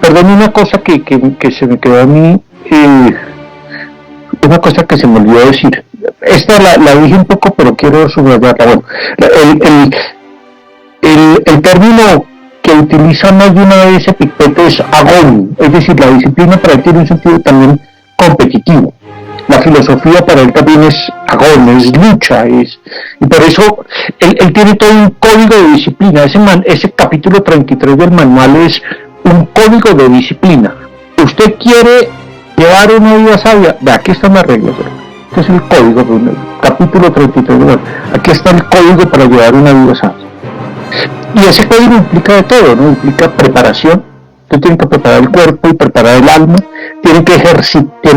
Perdón, una cosa que se me quedó a mí, una cosa que se me olvidó decir. Esta la dije un poco, pero quiero subrayarla. Bueno, el término que utiliza más de una vez Epicteto es agón, es decir, la disciplina para él tiene un sentido también competitivo. La filosofía para él también es agón, es lucha, y por eso él tiene todo un código de disciplina. Ese capítulo 33 del manual es un código de disciplina. Usted quiere llevar una vida sabia, aquí están las reglas. Este es el código, capítulo 33 del manual. Aquí está el código para llevar una vida sabia. Y ese código implica de todo, ¿no? Implica preparación. Usted tiene que preparar el cuerpo y preparar el alma. Tiene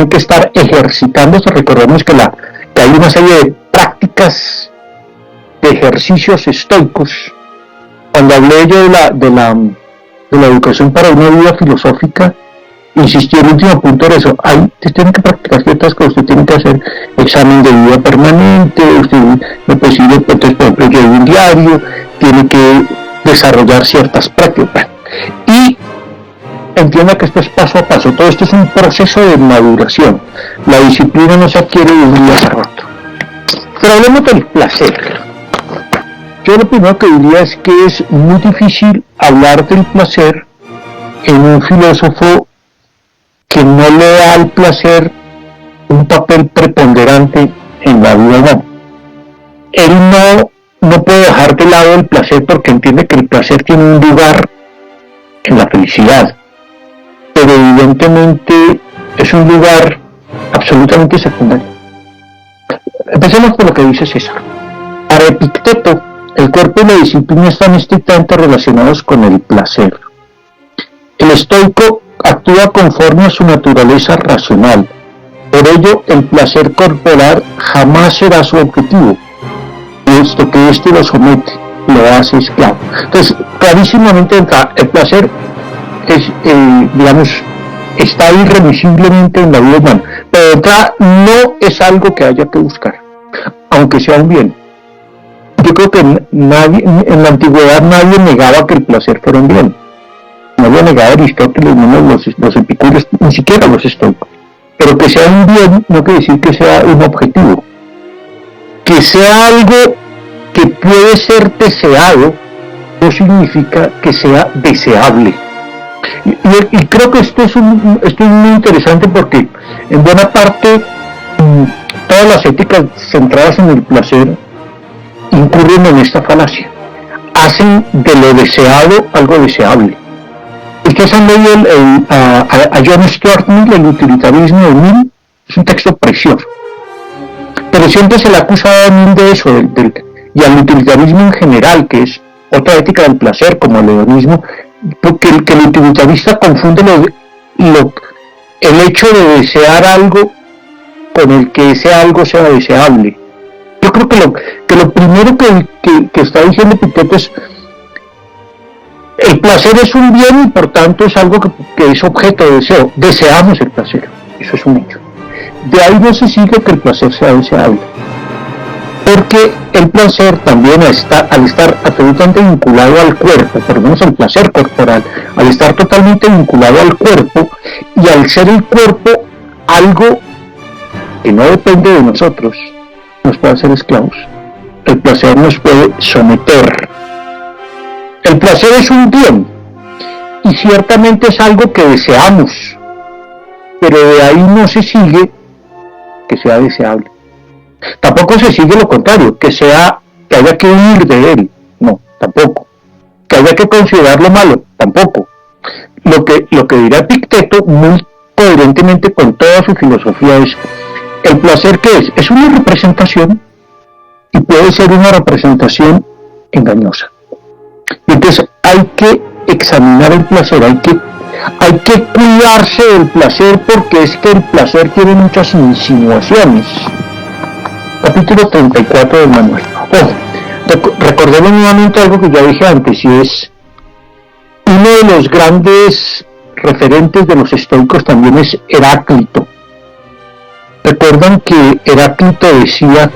que estar ejercitándose. Recordemos que hay una serie de prácticas, de ejercicios estoicos. Cuando hablé yo de la educación para una vida filosófica, insistí en el último punto de eso. Usted tiene que practicar ciertas cosas. Usted tiene que hacer examen de vida permanente. Usted, no es posible, entonces, por ejemplo, yo un diario. Tiene que desarrollar ciertas prácticas. Y entienda que esto es paso a paso. Todo esto es un proceso de maduración. La disciplina no se adquiere de un día a otro. Pero hablemos del placer. Yo lo primero que diría es que es muy difícil hablar del placer en un filósofo que no le da al placer un papel preponderante en la vida humana. Él no puede dejar de lado el placer porque entiende que el placer tiene un lugar en la felicidad, pero evidentemente es un lugar absolutamente secundario. Empecemos por lo que dice César. Para Epicteto, el cuerpo y la disciplina están estrictamente relacionados con el placer. El estoico actúa conforme a su naturaleza racional, por ello el placer corporal jamás será su objetivo, puesto que éste lo somete, lo hace esclavo. Entonces, clarísimamente el placer es, está irremisiblemente en la vida humana, pero no es algo que haya que buscar, aunque sea un bien. Yo creo que en la antigüedad nadie negaba que el placer fuera un bien. No lo negaba Aristóteles, no los epicúreos, ni siquiera los estoicos. Pero que sea un bien no quiere decir que sea un objetivo. Que sea algo que puede ser deseado no significa que sea deseable. Y creo que esto es muy interesante porque en buena parte todas las éticas centradas en el placer incurren en esta falacia. Hacen de lo deseado algo deseable. Ustedes han leído a John Stuart Mill, El utilitarismo de Mill, es un texto precioso. Pero siempre se le ha acusado a Mill de eso, y al utilitarismo en general, que es otra ética del placer, como el hedonismo, porque el utilitarista confunde el hecho de desear algo con el que ese algo sea deseable. Yo creo que lo primero que está diciendo Epicteto es el placer es un bien y por tanto es algo que es objeto de deseo. Deseamos el placer, eso es un hecho. De ahí no se sigue que el placer sea deseable, porque el placer también al estar absolutamente vinculado al cuerpo, por lo menos el placer corporal, al estar totalmente vinculado al cuerpo y al ser el cuerpo algo que no depende de nosotros, nos puede hacer esclavos. El placer nos puede someter. El placer es un bien y ciertamente es algo que deseamos, pero de ahí no se sigue que sea deseable. Tampoco se sigue lo contrario, que haya que huir de él, no, tampoco. Que haya que considerarlo malo, tampoco. Lo que dirá Epicteto muy coherentemente con toda su filosofía es el placer que es una representación y puede ser una representación engañosa. Y entonces hay que examinar el placer, hay que cuidarse del placer porque es que el placer tiene muchas insinuaciones. Capítulo 34 del manual. Recordemos nuevamente algo que ya dije antes, y es uno de los grandes referentes de los estoicos también es Heráclito. Recuerdan que Heráclito decía,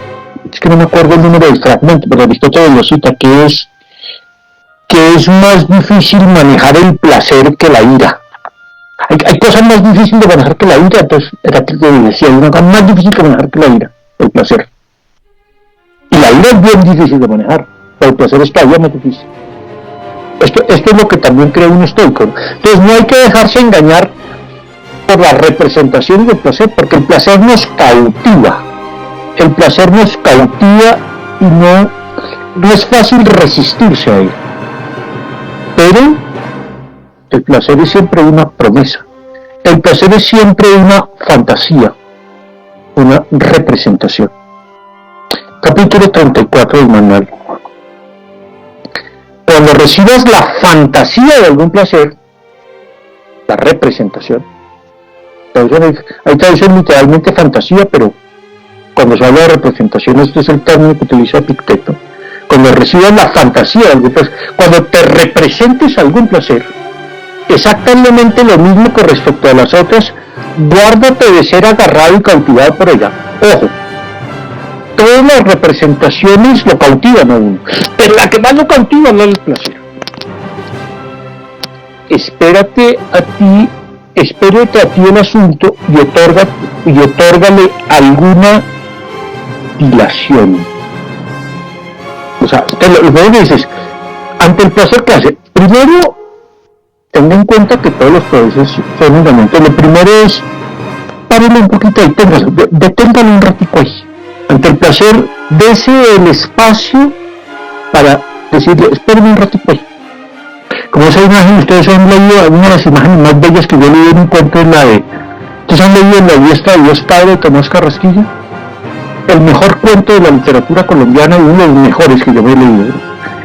es que no me acuerdo el número del fragmento, pero Aristóteles lo cita, que que es más difícil manejar el placer que la ira. Hay cosas más difíciles de manejar que la ira, entonces era que te decía, hay una cosa más difícil que manejar que la ira, el placer. Y la ira es bien difícil de manejar, pero el placer es todavía más difícil. Esto es lo que también cree un estoico. Entonces no hay que dejarse engañar por la representación del placer, porque el placer nos cautiva. El placer nos cautiva y no es fácil resistirse a él. Pero el placer es siempre una promesa. El placer es siempre una fantasía, una representación. Capítulo 34 del manual. Cuando recibas la fantasía de algún placer, la representación, hay traducción literalmente fantasía, pero cuando se habla de representación, este es el término que utiliza Epicteto. Cuando recibas la fantasía de algún placer, cuando te representes algún placer, exactamente lo mismo que respecto a las otras, guárdate de ser agarrado y cautivado por ella. Ojo, todas las representaciones lo cautivan a uno, pero la que más lo cautiva no es el placer. Espérate a ti el asunto y otórgale alguna dilación. O sea, lo que dices, ante el placer que hace, primero, tenga en cuenta que todos los procesos son fundamentos. Lo primero es, párelo un poquito y deténgalo un ratico ahí. Ante el placer, dese el espacio para decirle, espérame un ratico ahí. Como esa imagen, ustedes han leído, una de las imágenes más bellas que yo leí en un cuento es la de, ¿ustedes han leído en La Diestra de Dios Padre de Tomás Carrasquilla? El mejor cuento de la literatura colombiana y uno de los mejores que yo me he leído.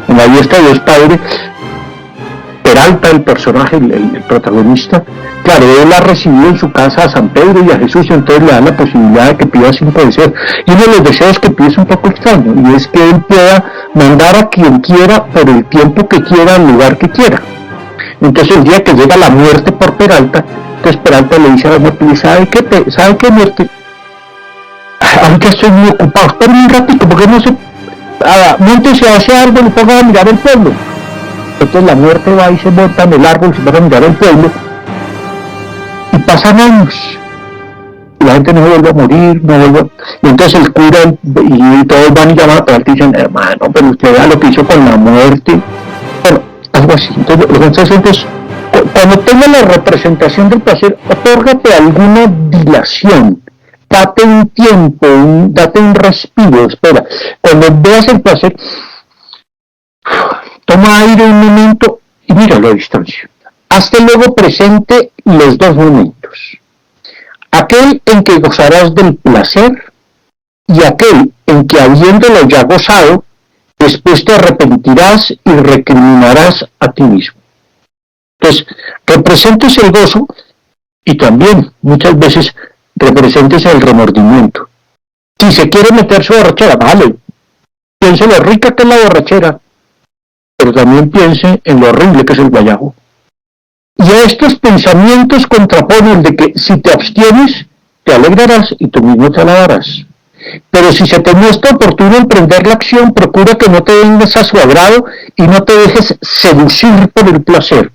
En La Diestra de Dios Padre, Peralta, el personaje, el protagonista, claro, él ha recibido en su casa a San Pedro y a Jesús, y entonces le dan la posibilidad de que pida 5 deseos. Y uno de los deseos que pide es un poco extraño, y es que él pueda mandar a quien quiera por el tiempo que quiera, al lugar que quiera. Entonces el día que llega la muerte por Peralta, entonces Peralta le dice a la muerte, ¿sabe qué muerte? Ahorita estoy muy ocupado, espérame un ratito, porque no sé, móntese a ese árbol y ponga a mirar el pueblo. Entonces la muerte va y se monta en el árbol, se va a mirar el pueblo, y pasan años, y la gente no vuelve a morir, y entonces el cura y todos van y llaman a Peralta y dicen, hermano, pero usted vea lo que hizo con la muerte, bueno, algo así. Entonces lo que se hace es, cuando tenga la representación del placer, otórgate alguna dilación, date un tiempo, date un respiro, espera, cuando veas el placer, toma aire un momento y míralo a distancia. Hazte luego presente los dos momentos. Aquel en que gozarás del placer y aquel en que, habiéndolo ya gozado, después te arrepentirás y recriminarás a ti mismo. Entonces, representes el gozo y también muchas veces representes el remordimiento. Si se quiere meter su borrachera, vale, piense lo rica que es la borrachera, pero también piense en lo horrible que es el guayabo. Y a estos pensamientos contraponen de que si te abstienes, te alegrarás y tú mismo te alabarás. Pero si se te muestra oportuno emprender la acción, procura que no te vengas a su agrado y no te dejes seducir por el placer.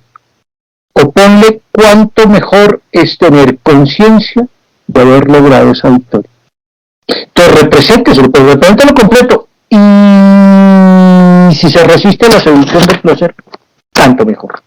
Oponle cuánto mejor es tener conciencia de haber logrado esa victoria. Entonces represénteselo, pero represéntalo completo. Y si se resiste a la seducción del placer, tanto mejor.